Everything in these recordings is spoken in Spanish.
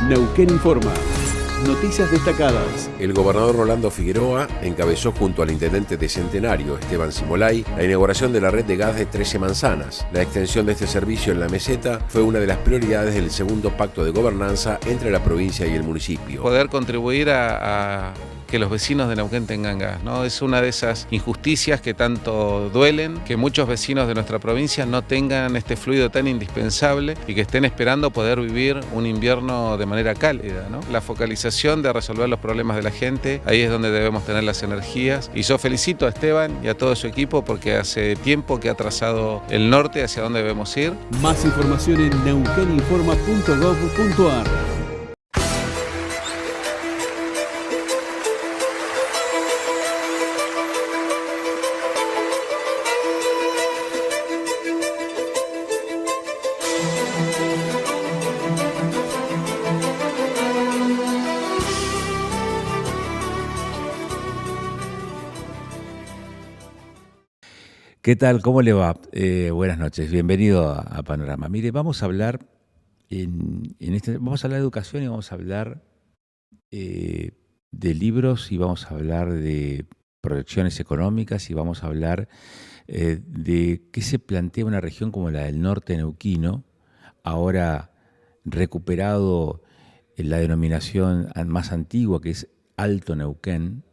Neuquén Informa. Noticias destacadas. El gobernador Rolando Figueroa encabezó junto al intendente de Centenario, Esteban Simolay, la inauguración de la red de gas de 13 Manzanas. La extensión de este servicio en la meseta fue una de las prioridades del segundo pacto de gobernanza entre la provincia y el municipio. Poder contribuir a que los vecinos de Neuquén tengan gas, ¿no? Es una de esas injusticias que tanto duelen, que muchos vecinos de nuestra provincia no tengan este fluido tan indispensable y que estén esperando poder vivir un invierno de manera cálida, ¿no? La focalización de resolver los problemas de la gente, ahí es donde debemos tener las energías. Y yo felicito a Esteban y a todo su equipo porque hace tiempo que ha trazado el norte hacia donde debemos ir. Más información en neuqueninforma.gov.ar. ¿Qué tal? ¿Cómo le va? Buenas noches, bienvenido a Panorama. Mire, vamos a hablar vamos a hablar de educación y vamos a hablar de libros y vamos a hablar de proyecciones económicas y vamos a hablar de qué se plantea una región como la del norte neuquino, ahora recuperado en la denominación más antigua que es Alto Neuquén.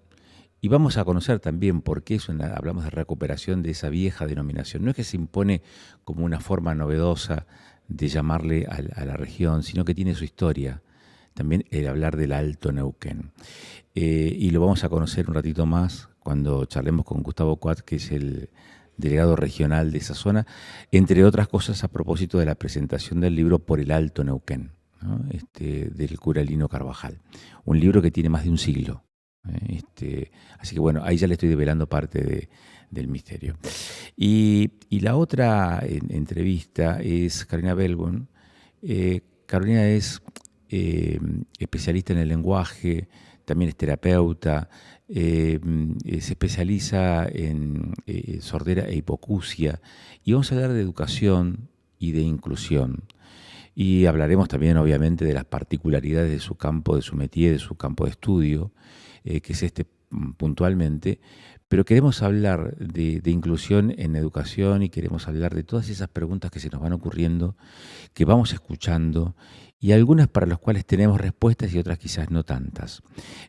Y vamos a conocer también por qué hablamos de recuperación de esa vieja denominación. No es que se impone como una forma novedosa de llamarle a la región, sino que tiene su historia. También el hablar del Alto Neuquén. Y lo vamos a conocer un ratito más cuando charlemos con Gustavo Cuat, que es el delegado regional de esa zona, entre otras cosas a propósito de la presentación del libro Por el Alto Neuquén, ¿no? Del cura Lino Carvajal. Un libro que tiene más de un siglo. Así que bueno, ahí ya le estoy develando parte del misterio. Y la otra entrevista es Carolina Belbon. Carolina es especialista en el lenguaje, también es terapeuta, se especializa en sordera e hipoacusia, y vamos a hablar de educación y de inclusión. Y hablaremos también, obviamente, de las particularidades de su campo, de su métier, de su campo de estudio, que es puntualmente, pero queremos hablar de inclusión en educación y queremos hablar de todas esas preguntas que se nos van ocurriendo, que vamos escuchando, y algunas para las cuales tenemos respuestas y otras quizás no tantas.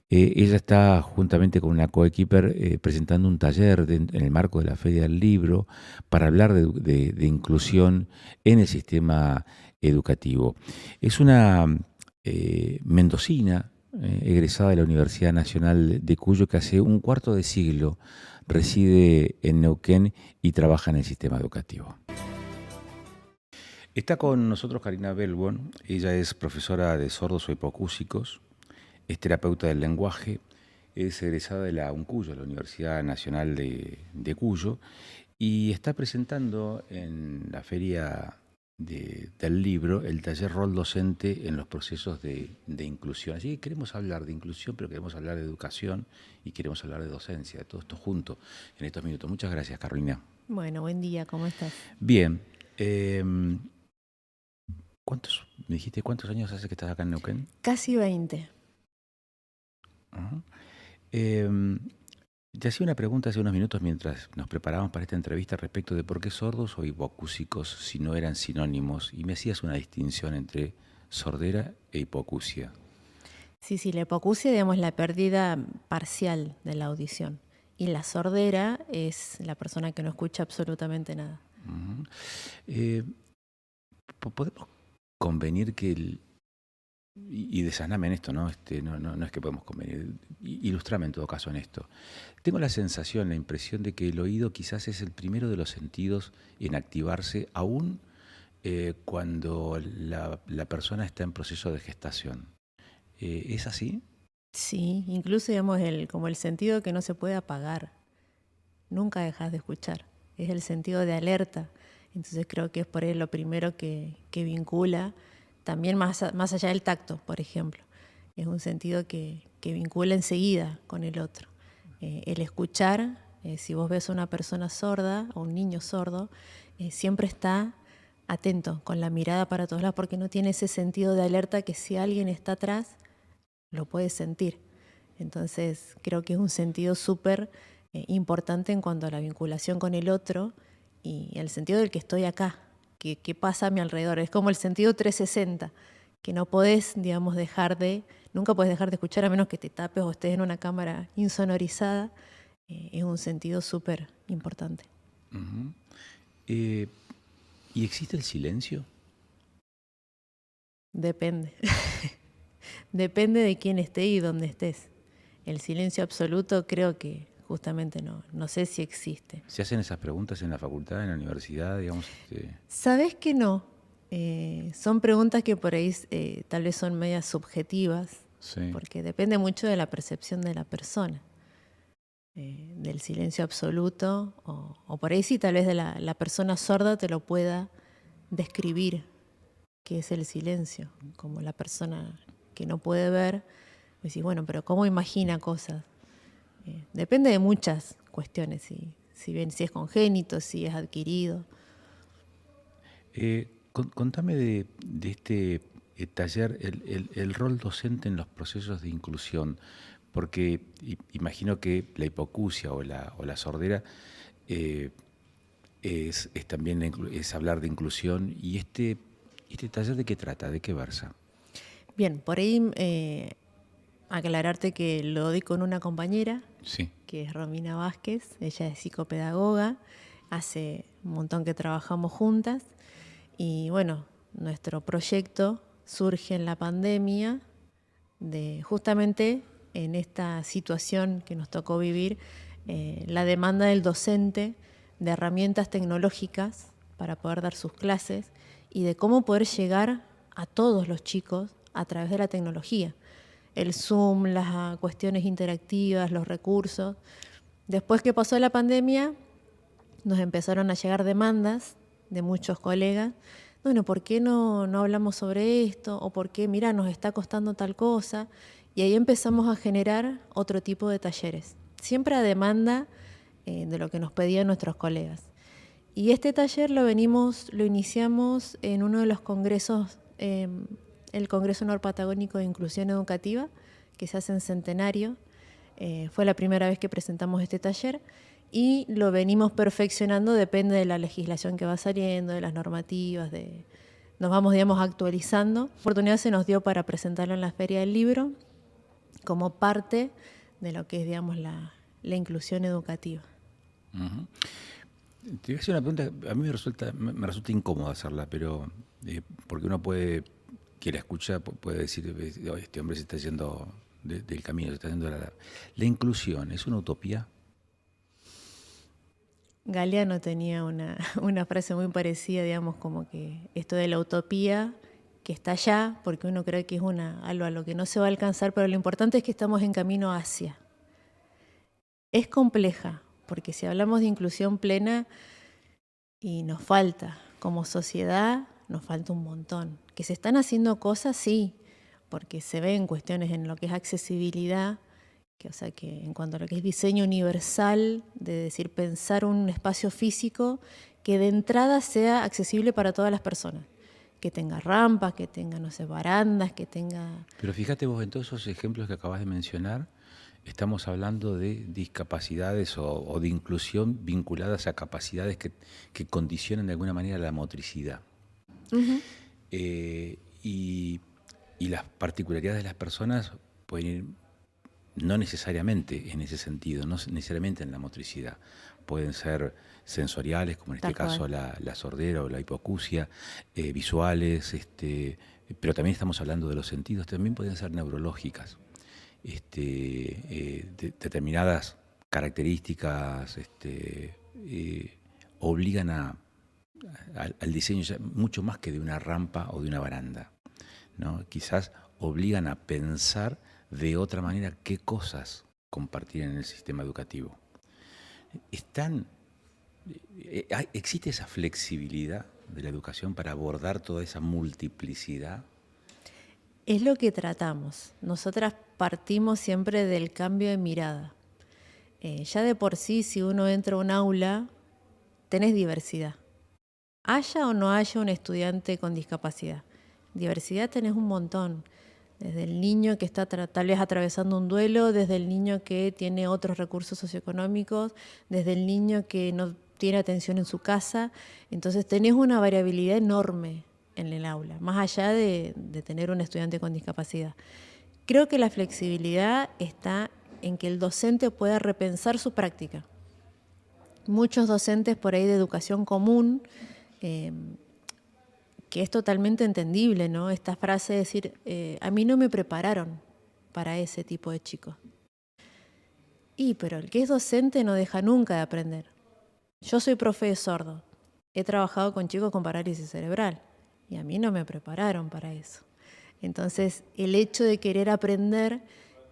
Ella está juntamente con una coequiper presentando un taller en el marco de la Feria del Libro para hablar de inclusión en el sistema educativo. Es una mendocina, egresada de la Universidad Nacional de Cuyo, que hace un cuarto de siglo reside en Neuquén y trabaja en el sistema educativo. Está con nosotros Carolina Belbon. Ella es profesora de sordos o hipoacúsicos, es terapeuta del lenguaje, es egresada de la UNCUYO, la Universidad Nacional de Cuyo, y está presentando en la Feria del Libro el taller Rol Docente en los procesos de inclusión. Así que queremos hablar de inclusión, pero queremos hablar de educación y queremos hablar de docencia, de todo esto junto en estos minutos. Muchas gracias, Carolina. Bueno, buen día, ¿cómo estás? Bien. ¿Me dijiste cuántos años hace que estás acá en Neuquén? Casi 20. Uh-huh. Te hacía una pregunta hace unos minutos mientras nos preparábamos para esta entrevista respecto de por qué sordos o hipoacúsicos si no eran sinónimos, y me hacías una distinción entre sordera e hipoacusia. Sí, la hipoacusia, digamos, la pérdida parcial de la audición, y la sordera es la persona que no escucha absolutamente nada. Uh-huh. ¿Podemos convenir que y desaname en esto, ¿no? No es que podemos convenir. Ilústrame en todo caso en esto. Tengo la sensación, la impresión de que el oído quizás es el primero de los sentidos en activarse aún cuando la persona está en proceso de gestación. ¿Es así? Sí, incluso digamos como el sentido que no se puede apagar. Nunca dejas de escuchar. Es el sentido de alerta. Entonces creo que es por ahí lo primero que vincula. También más allá del tacto, por ejemplo. Es un sentido que vincula enseguida con el otro. El escuchar, si vos ves a una persona sorda o un niño sordo, siempre está atento, con la mirada para todos lados, porque no tiene ese sentido de alerta que si alguien está atrás, lo puede sentir. Entonces creo que es un sentido súper importante en cuanto a la vinculación con el otro y el sentido del que estoy acá, que pasa a mi alrededor. Es como el sentido 360, que no podés, digamos, nunca podés dejar de escuchar a menos que te tapes o estés en una cámara insonorizada. Es un sentido súper importante. Ujú. ¿Y existe el silencio? Depende. Depende de quién esté y dónde estés. El silencio absoluto creo que justamente no sé si existe. ¿Se hacen esas preguntas en la facultad, en la universidad, digamos? ¿Sabés que no? Son preguntas que por ahí tal vez son medias subjetivas, Sí. porque depende mucho de la percepción de la persona, del silencio absoluto, o por ahí sí tal vez de la persona sorda te lo pueda describir, qué es el silencio, como la persona que no puede ver, decís, bueno, pero ¿cómo imagina cosas? Depende de muchas cuestiones, si es congénito, si es adquirido. Contame de este taller, el rol docente en los procesos de inclusión, porque imagino que la hipoacusia o la sordera es también es hablar de inclusión. ¿Y este taller de qué trata? ¿De qué versa? Bien, por ahí aclararte que lo doy con una compañera, Sí. que es Romina Vázquez. Ella es psicopedagoga, hace un montón que trabajamos juntas y bueno, nuestro proyecto surge en la pandemia, justamente en esta situación que nos tocó vivir, la demanda del docente de herramientas tecnológicas para poder dar sus clases y de cómo poder llegar a todos los chicos a través de la tecnología. El Zoom, las cuestiones interactivas, los recursos. Después que pasó la pandemia, nos empezaron a llegar demandas de muchos colegas. Bueno, ¿por qué no hablamos sobre esto? O ¿por qué, mira, nos está costando tal cosa? Y ahí empezamos a generar otro tipo de talleres, siempre a demanda de lo que nos pedían nuestros colegas. Y este taller lo iniciamos en uno de los congresos, el Congreso Norpatagónico de Inclusión Educativa, que se hace en Centenario. Fue la primera vez que presentamos este taller y lo venimos perfeccionando, depende de la legislación que va saliendo, de las normativas, nos vamos, digamos, actualizando. La oportunidad se nos dio para presentarlo en la Feria del Libro como parte de lo que es, digamos, la inclusión educativa. Uh-huh. Te voy a hacer una pregunta, a mí me resulta incómodo hacerla, pero porque uno que la escucha puede decir, este hombre se está yendo del camino, se está yendo la inclusión, ¿es una utopía? Galeano tenía una frase muy parecida, digamos, como que esto de la utopía que está allá, porque uno cree que es algo a lo que no se va a alcanzar, pero lo importante es que estamos en camino hacia. Es compleja, porque si hablamos de inclusión plena, y nos falta, como sociedad, nos falta un montón. Que se están haciendo cosas, sí, porque se ven cuestiones en lo que es accesibilidad, o sea, que en cuanto a lo que es diseño universal, de decir, pensar un espacio físico que de entrada sea accesible para todas las personas. Que tenga rampas, que tenga, no sé, barandas, que tenga... Pero fíjate vos, en todos esos ejemplos que acabas de mencionar, estamos hablando de discapacidades o de inclusión vinculadas a capacidades que condicionan de alguna manera la motricidad. Uh-huh. Y las particularidades de las personas pueden ir no necesariamente en ese sentido, no necesariamente en la motricidad. Pueden ser sensoriales, como en este caso la sordera o la hipoacusia, visuales, pero también estamos hablando de los sentidos, también pueden ser neurológicas. Determinadas características obligan al diseño mucho más que de una rampa o de una baranda, ¿no? Quizás obligan a pensar de otra manera qué cosas compartir en el sistema educativo. ¿Existe esa flexibilidad de la educación para abordar toda esa multiplicidad? Es lo que tratamos. Nosotras partimos siempre del cambio de mirada. Ya de por sí, si uno entra a un aula, tenés diversidad. haya o no haya un estudiante con discapacidad. Diversidad tenés un montón. Desde el niño que está tal vez atravesando un duelo, desde el niño que tiene otros recursos socioeconómicos, desde el niño que no tiene atención en su casa. Entonces tenés una variabilidad enorme en el aula, más allá de tener un estudiante con discapacidad. Creo que la flexibilidad está en que el docente pueda repensar su práctica. Muchos docentes por ahí de educación común, que es totalmente entendible, ¿no? Esta frase de decir, a mí no me prepararon para ese tipo de chicos. Pero el que es docente no deja nunca de aprender. Yo soy profe de sordo. He trabajado con chicos con parálisis cerebral y a mí no me prepararon para eso. Entonces, el hecho de querer aprender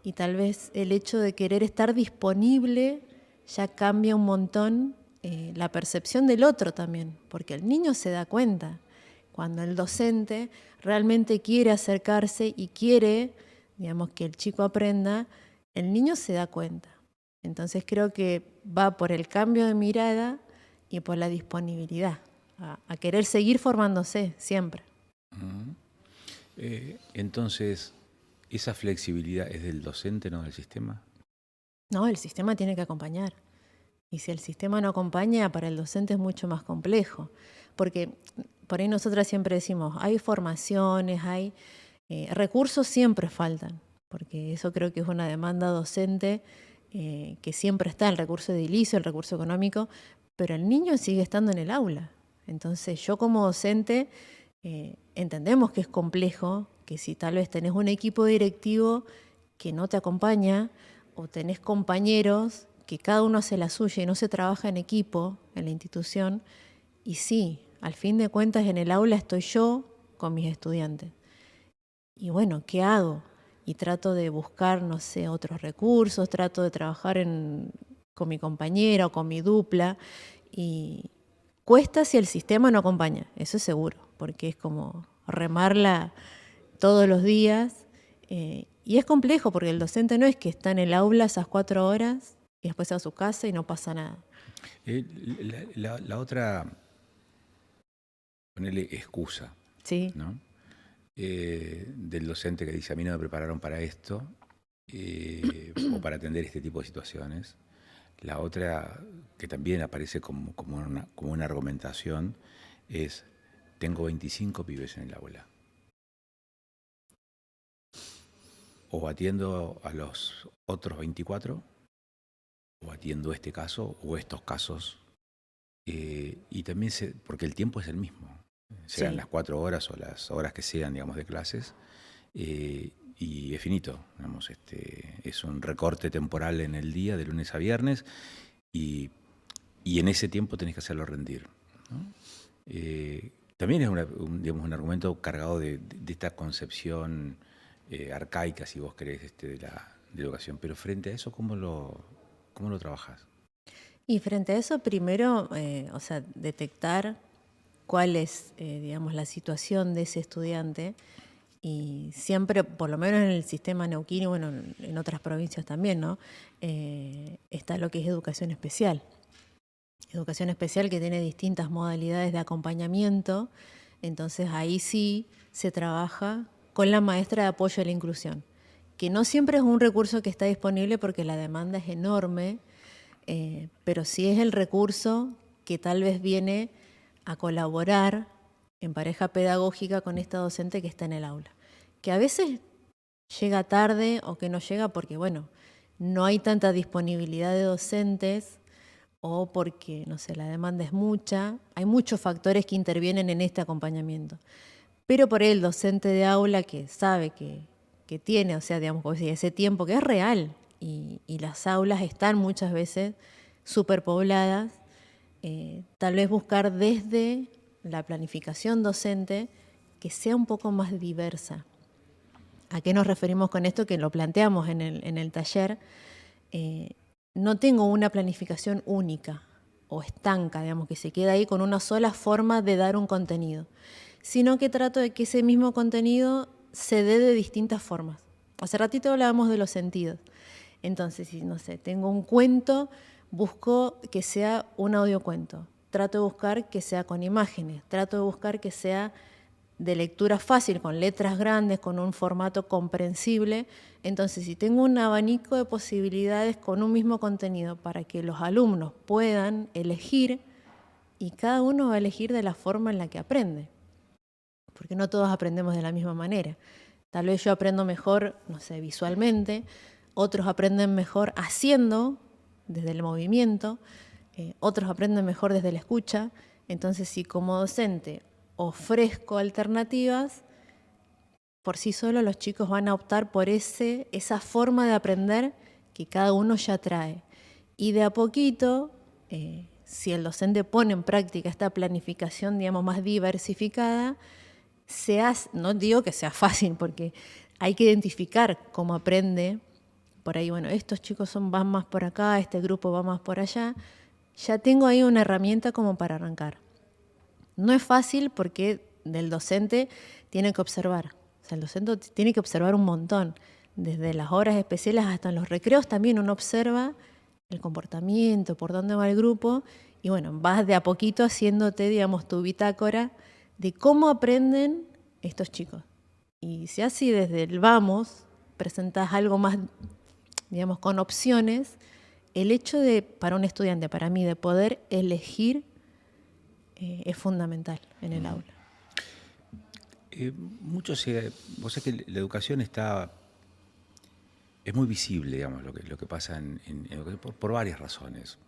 y tal vez el hecho de querer estar disponible ya cambia un montón la percepción del otro también, porque el niño se da cuenta. Cuando el docente realmente quiere acercarse y quiere, digamos, que el chico aprenda, el niño se da cuenta. Entonces creo que va por el cambio de mirada y por la disponibilidad, a querer seguir formándose siempre. Entonces, ¿esa flexibilidad es del docente, no del sistema? No, el sistema tiene que acompañar. Y si el sistema no acompaña, para el docente es mucho más complejo. Porque por ahí nosotras siempre decimos, hay formaciones, hay recursos siempre faltan. Porque eso creo que es una demanda docente que siempre está, el recurso edilicio, el recurso económico, pero el niño sigue estando en el aula. Entonces yo como docente entendemos que es complejo, que si tal vez tenés un equipo directivo que no te acompaña o tenés compañeros que cada uno hace la suya y no se trabaja en equipo en la institución, y sí, al fin de cuentas en el aula estoy yo con mis estudiantes. Y bueno, ¿qué hago? Y trato de buscar, no sé, otros recursos, trato de trabajar con mi compañera o con mi dupla, y cuesta si el sistema no acompaña, eso es seguro, porque es como remarla todos los días, y es complejo porque el docente no es que está en el aula esas 4 horas y después se va a su casa y no pasa nada. La otra, ponerle excusa, Sí. ¿no? Del docente que dice, a mí no me prepararon para esto, o para atender este tipo de situaciones. La otra, que también aparece como una argumentación, es, tengo 25 pibes en el aula. O atiendo a los otros 24, o atiendo este caso o estos casos. Y también porque el tiempo es el mismo, sean Sí. las 4 horas o las horas que sean, digamos, de clases, y es finito, digamos, es un recorte temporal en el día, de lunes a viernes, y en ese tiempo tenés que hacerlo rendir, ¿no? También es digamos, un argumento cargado de esta concepción arcaica, si vos querés, de la educación. Pero frente a eso, ¿cómo lo trabajás? Y frente a eso, primero, detectar cuál es, digamos, la situación de ese estudiante. Y siempre, por lo menos en el sistema neuquino, bueno, en otras provincias también, ¿no? Está lo que es educación especial. Educación especial que tiene distintas modalidades de acompañamiento. Entonces ahí sí se trabaja con la maestra de apoyo a la inclusión, que no siempre es un recurso que está disponible porque la demanda es enorme, pero sí es el recurso que tal vez viene a colaborar en pareja pedagógica con esta docente que está en el aula, que a veces llega tarde o que no llega porque, bueno, no hay tanta disponibilidad de docentes o porque, no sé, la demanda es mucha. Hay muchos factores que intervienen en este acompañamiento. Pero por el docente de aula que sabe que tiene, o sea, digamos, ese tiempo que es real y las aulas están muchas veces superpobladas, tal vez buscar desde la planificación docente que sea un poco más diversa. ¿A qué nos referimos con esto? Que lo planteamos en el taller. No tengo una planificación única o estanca, digamos, que se queda ahí con una sola forma de dar un contenido, sino que trato de que ese mismo contenido se dé de distintas formas. Hace ratito hablábamos de los sentidos. Entonces, si, no sé, tengo un cuento, busco que sea un audiocuento. trato de buscar que sea con imágenes, trato de buscar que sea de lectura fácil, con letras grandes, con un formato comprensible. Entonces, si tengo un abanico de posibilidades con un mismo contenido para que los alumnos puedan elegir, y cada uno va a elegir de la forma en la que aprende, porque no todos aprendemos de la misma manera. Tal vez yo aprendo mejor, no sé, visualmente, otros aprenden mejor haciendo, desde el movimiento, otros aprenden mejor desde la escucha. Entonces, si como docente ofrezco alternativas, por sí solo los chicos van a optar por esa forma de aprender que cada uno ya trae. Y de a poquito, si el docente pone en práctica esta planificación, digamos, más diversificada, no digo que sea fácil, porque hay que identificar cómo aprende. Por ahí, bueno, estos chicos van más por acá, este grupo va más por allá. Ya tengo ahí una herramienta como para arrancar. No es fácil porque del docente tiene que observar. O sea, el docente tiene que observar un montón. Desde las horas especiales hasta en los recreos también uno observa el comportamiento, por dónde va el grupo. Y bueno, vas de a poquito haciéndote, digamos, tu bitácora de cómo aprenden estos chicos. Y si así desde el vamos presentás algo más, digamos, con opciones, el hecho de, para un estudiante, para mí, de poder elegir es fundamental en el aula. Vos sabés que la educación es muy visible, digamos, lo que pasa en educación por varias razones.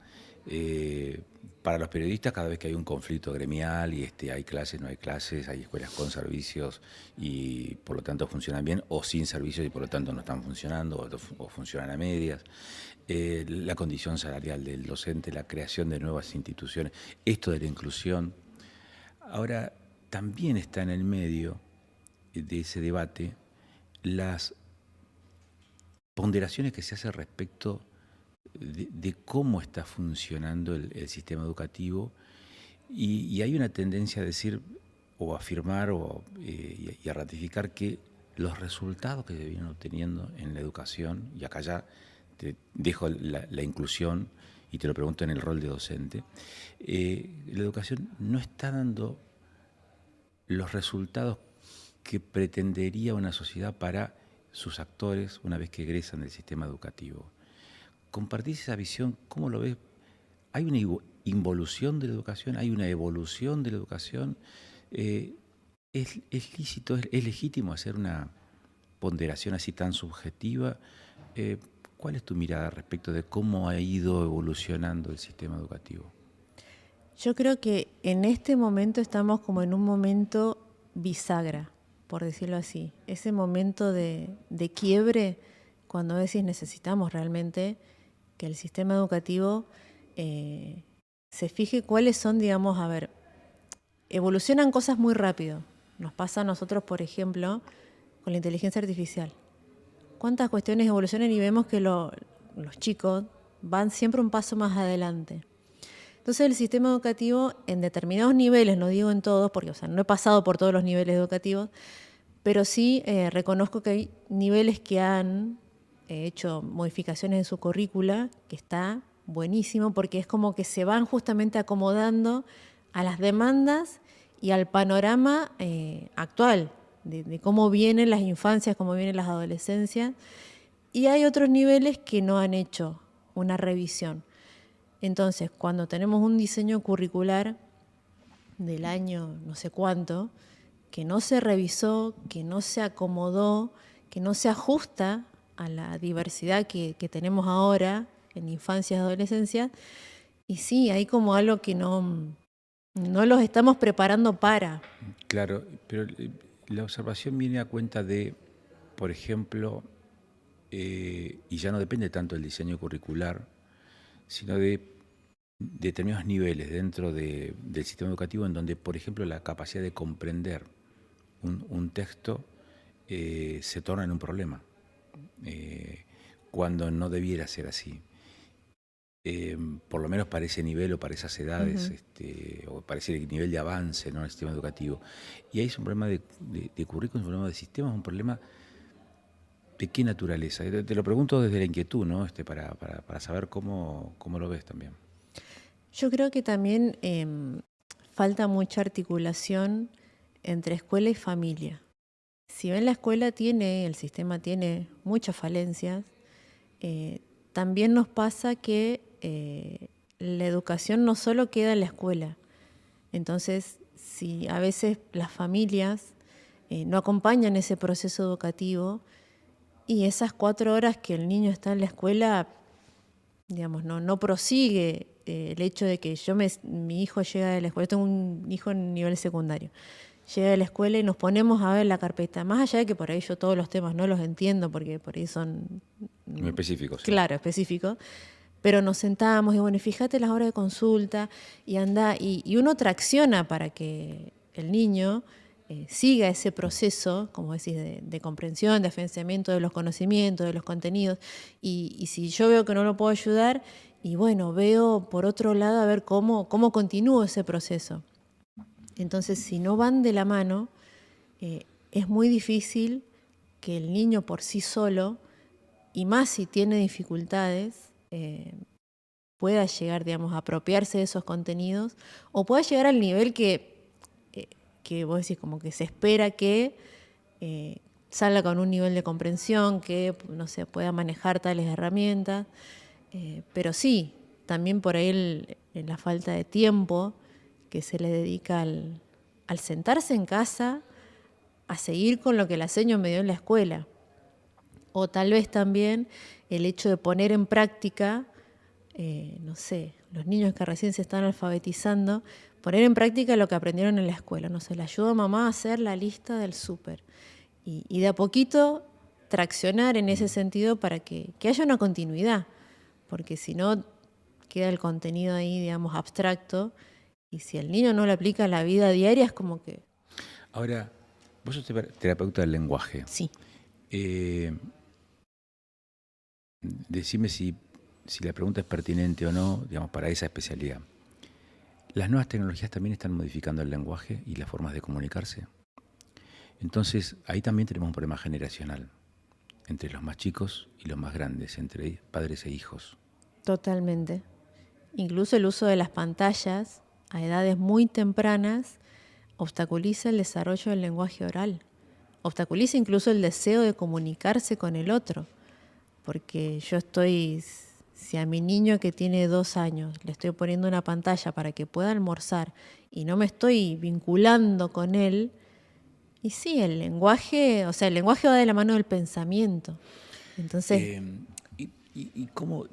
Para los periodistas, cada vez que hay un conflicto gremial y hay clases, no hay clases, hay escuelas con servicios y por lo tanto funcionan bien, o sin servicios y por lo tanto no están funcionando o funcionan a medias. La condición salarial del docente, la creación de nuevas instituciones, esto de la inclusión. Ahora, también está en el medio de ese debate las ponderaciones que se hacen respecto de cómo está funcionando el sistema educativo y hay una tendencia a decir o a afirmar y a ratificar que los resultados que se vienen obteniendo en la educación, y acá ya te dejo la inclusión y te lo pregunto en el rol de docente, la educación no está dando los resultados que pretendería una sociedad para sus actores una vez que egresan del sistema educativo. ¿Compartís esa visión? ¿Cómo lo ves? ¿Hay una involución de la educación? ¿Hay una evolución de la educación? ¿Es lícito, es legítimo hacer una ponderación así tan subjetiva? ¿Cuál es tu mirada respecto de cómo ha ido evolucionando el sistema educativo? Yo creo que en este momento estamos como en un momento bisagra, por decirlo así. Ese momento de quiebre, cuando decís necesitamos realmente que el sistema educativo se fije cuáles son, digamos, evolucionan cosas muy rápido. Nos pasa a nosotros, por ejemplo, con la inteligencia artificial. ¿Cuántas cuestiones evolucionan y vemos que los chicos van siempre un paso más adelante? Entonces el sistema educativo en determinados niveles, no digo en todos, porque no he pasado por todos los niveles educativos, pero sí reconozco que hay niveles que han hecho modificaciones en su currícula, que está buenísimo, porque es como que se van justamente acomodando a las demandas y al panorama actual, de cómo vienen las infancias, cómo vienen las adolescencias. Y hay otros niveles que no han hecho una revisión. Entonces, cuando tenemos un diseño curricular del año no sé cuánto, que no se revisó, que no se acomodó, que no se ajusta a la diversidad que tenemos ahora en infancia y adolescencia, y sí, hay como algo que no los estamos preparando para. Claro, pero la observación viene a cuenta de, por ejemplo, y ya no depende tanto del diseño curricular, sino de determinados niveles dentro del sistema educativo en donde, por ejemplo, la capacidad de comprender un texto se torna en un problema, cuando no debiera ser así. Por lo menos para ese nivel o para esas edades, o para ese nivel de avance, ¿no?, en el sistema educativo. Y ahí es un problema de currículum, un problema de sistemas, un problema de qué naturaleza. Te lo pregunto desde la inquietud, ¿no?, para saber cómo lo ves también. Yo creo que también falta mucha articulación entre escuela y familia. Si bien la escuela el sistema tiene muchas falencias, también nos pasa que la educación no solo queda en la escuela. Entonces, si a veces las familias no acompañan ese proceso educativo y esas 4 horas que el niño está en la escuela, digamos, no prosigue el hecho de que mi hijo llega de la escuela, yo tengo un hijo en nivel secundario, llega de la escuela y nos ponemos a ver la carpeta, más allá de que por ahí yo todos los temas no los entiendo porque por ahí son Muy específicos. Sí. Claro, específicos, pero nos sentamos y bueno, fíjate las horas de consulta y anda, y uno tracciona para que el niño siga ese proceso, como decís, de comprensión, de afianzamiento de los conocimientos, de los contenidos, y si yo veo que no lo puedo ayudar, y bueno, veo por otro lado a ver cómo continúo ese proceso. Entonces, si no van de la mano, es muy difícil que el niño por sí solo, y más si tiene dificultades, pueda llegar, digamos, a apropiarse de esos contenidos, o pueda llegar al nivel que vos decís como que se espera que salga con un nivel de comprensión, que, no sé, pueda manejar tales herramientas. Pero sí, también por ahí la falta de tiempo que se le dedica al sentarse en casa a seguir con lo que la seño me dio en la escuela. O tal vez también el hecho de poner en práctica, no sé, los niños que recién se están alfabetizando, poner en práctica lo que aprendieron en la escuela. No sé, le ayudo a mamá a hacer la lista del súper. Y de a poquito traccionar en ese sentido para que haya una continuidad. Porque si no, queda el contenido ahí, digamos, abstracto. Y si el niño no lo aplica a la vida diaria, es como que... Ahora, vos sos terapeuta del lenguaje. Sí. Decime si la pregunta es pertinente o no, digamos, para esa especialidad. ¿Las nuevas tecnologías también están modificando el lenguaje y las formas de comunicarse? Entonces, ahí también tenemos un problema generacional entre los más chicos y los más grandes, entre padres e hijos. Totalmente. Incluso el uso de las pantallas a edades muy tempranas obstaculiza el desarrollo del lenguaje oral. Obstaculiza incluso el deseo de comunicarse con el otro. Porque si a mi niño que tiene 2 años le estoy poniendo una pantalla para que pueda almorzar y no me estoy vinculando con él, y sí, el lenguaje va de la mano del pensamiento. Entonces... ¿Y cómo?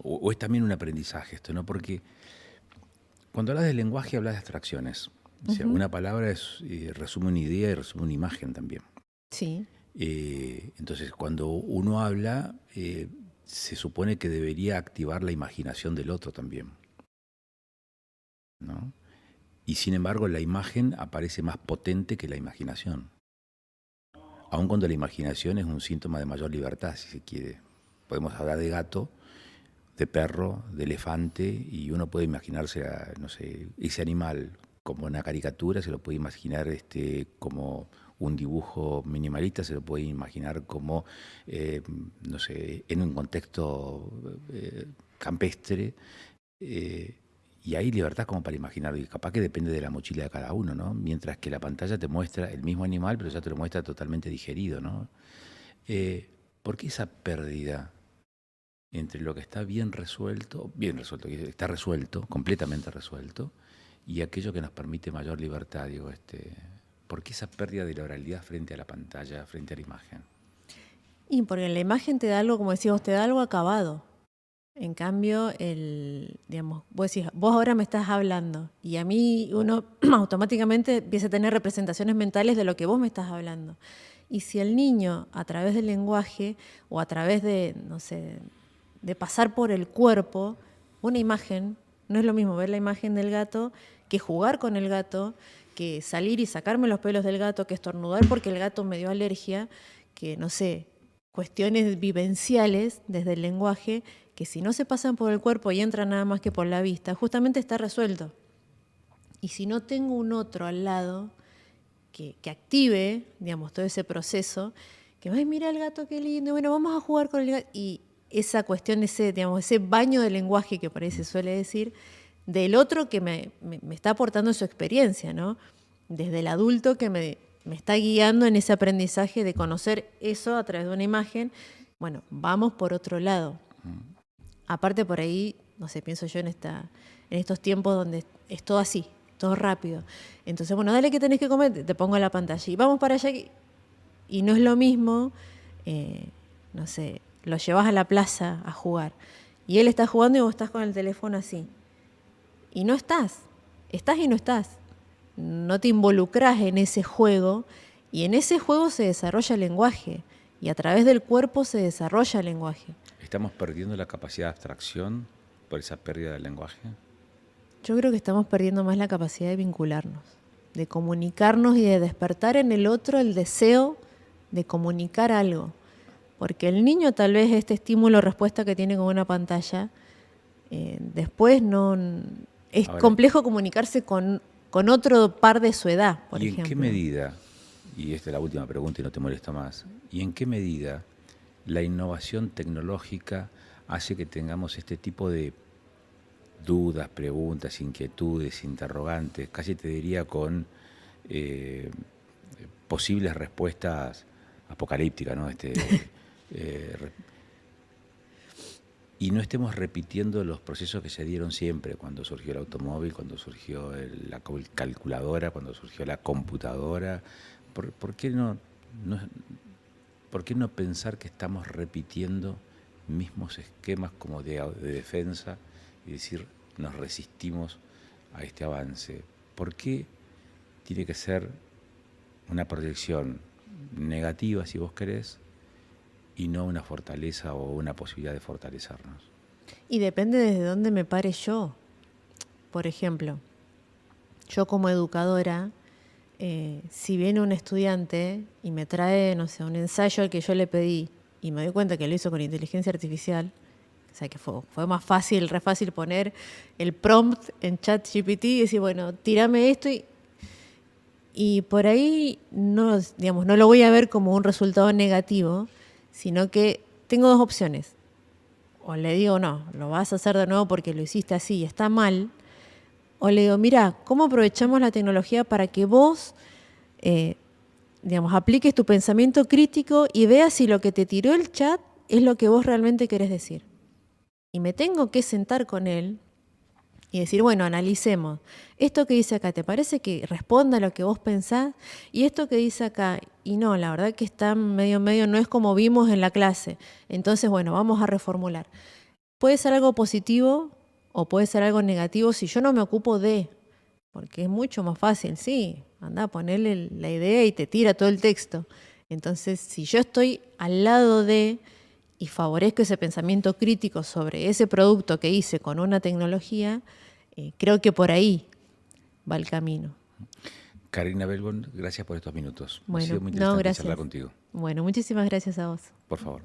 O es también un aprendizaje esto, ¿no? Porque cuando hablas del lenguaje hablas de abstracciones. O sea, una palabra resume una idea y resume una imagen también. Sí. Entonces, cuando uno habla, se supone que debería activar la imaginación del otro también, ¿no? Y sin embargo, la imagen aparece más potente que la imaginación. Aun cuando la imaginación es un síntoma de mayor libertad, si se quiere. Podemos hablar de gato, de perro, de elefante, y uno puede imaginarse, no sé, ese animal como una caricatura, se lo puede imaginar como un dibujo minimalista, se lo puede imaginar como, no sé, en un contexto campestre, y hay libertad como para imaginar, y capaz que depende de la mochila de cada uno, ¿no? Mientras que la pantalla te muestra el mismo animal, pero ya te lo muestra totalmente digerido, ¿no? ¿Por qué esa pérdida entre lo que está bien resuelto, que está resuelto, completamente resuelto, y aquello que nos permite mayor libertad? Digo, ¿por qué esa pérdida de la oralidad frente a la pantalla, frente a la imagen? Y porque la imagen te da algo, como decíamos, te da algo acabado. En cambio, digamos, vos decís, vos ahora me estás hablando, y a mí uno automáticamente empieza a tener representaciones mentales de lo que vos me estás hablando. Y si el niño, a través del lenguaje o a través de, no sé, de pasar por el cuerpo, una imagen, no es lo mismo ver la imagen del gato que jugar con el gato, que salir y sacarme los pelos del gato, que estornudar porque el gato me dio alergia, que, no sé, cuestiones vivenciales desde el lenguaje que si no se pasan por el cuerpo y entran nada más que por la vista, justamente está resuelto. Y si no tengo un otro al lado que active, digamos, todo ese proceso, que, ay, mira el gato, qué lindo, bueno, vamos a jugar con el gato. Y esa cuestión, ese baño de lenguaje que por ahí se suele decir, del otro que me está aportando su experiencia, ¿no? Desde el adulto que me está guiando en ese aprendizaje de conocer eso a través de una imagen. Bueno, vamos por otro lado. Aparte por ahí, no sé, pienso yo en estos tiempos donde es todo así, todo rápido. Entonces, bueno, dale que tenés que comer, te pongo la pantalla y vamos para allá. Y no es lo mismo, no sé, lo llevas a la plaza a jugar y él está jugando y vos estás con el teléfono así. Y no estás y no estás. No te involucras en ese juego y en ese juego se desarrolla el lenguaje y a través del cuerpo se desarrolla el lenguaje. ¿Estamos perdiendo la capacidad de abstracción por esa pérdida del lenguaje? Yo creo que estamos perdiendo más la capacidad de vincularnos, de comunicarnos y de despertar en el otro el deseo de comunicar algo. Porque el niño tal vez este estímulo-respuesta que tiene con una pantalla, después no es complejo comunicarse con otro par de su edad, por ejemplo. ¿Y en qué medida, y esta es la última pregunta y no te molesto más, y en qué medida la innovación tecnológica hace que tengamos este tipo de dudas, preguntas, inquietudes, interrogantes, casi te diría con posibles respuestas apocalípticas, ¿no? Y no estemos repitiendo los procesos que se dieron siempre, cuando surgió el automóvil, cuando surgió la calculadora, cuando surgió la computadora. ¿Por qué no pensar que estamos repitiendo mismos esquemas como de defensa y decir, nos resistimos a este avance? ¿Por qué tiene que ser una proyección negativa, si vos querés, y no una fortaleza o una posibilidad de fortalecernos? Y depende desde dónde me pare yo. Por ejemplo, yo como educadora, si viene un estudiante y me trae, no sé, un ensayo al que yo le pedí y me doy cuenta que lo hizo con inteligencia artificial, o sea que fue más fácil, re fácil poner el prompt en ChatGPT y decir, bueno, tírame esto y por ahí no lo voy a ver como un resultado negativo, sino que tengo dos opciones. O le digo, no, lo vas a hacer de nuevo porque lo hiciste así y está mal. O le digo, mira, ¿cómo aprovechamos la tecnología para que vos, apliques tu pensamiento crítico y veas si lo que te tiró el chat es lo que vos realmente querés decir? Y me tengo que sentar con él y decir, bueno, analicemos. Esto que dice acá, ¿te parece que responda a lo que vos pensás? Y esto que dice acá, y no, la verdad que está medio, no es como vimos en la clase. Entonces, bueno, vamos a reformular. Puede ser algo positivo o puede ser algo negativo si yo no me ocupo de, porque es mucho más fácil, sí, anda a ponerle la idea y te tira todo el texto. Entonces, si yo estoy al lado de y favorezco ese pensamiento crítico sobre ese producto que hice con una tecnología, creo que por ahí va el camino. Karina Belbon, gracias por estos minutos. Bueno, ha sido muy interesante gracias. charlar contigo. Bueno, muchísimas gracias a vos. Por favor.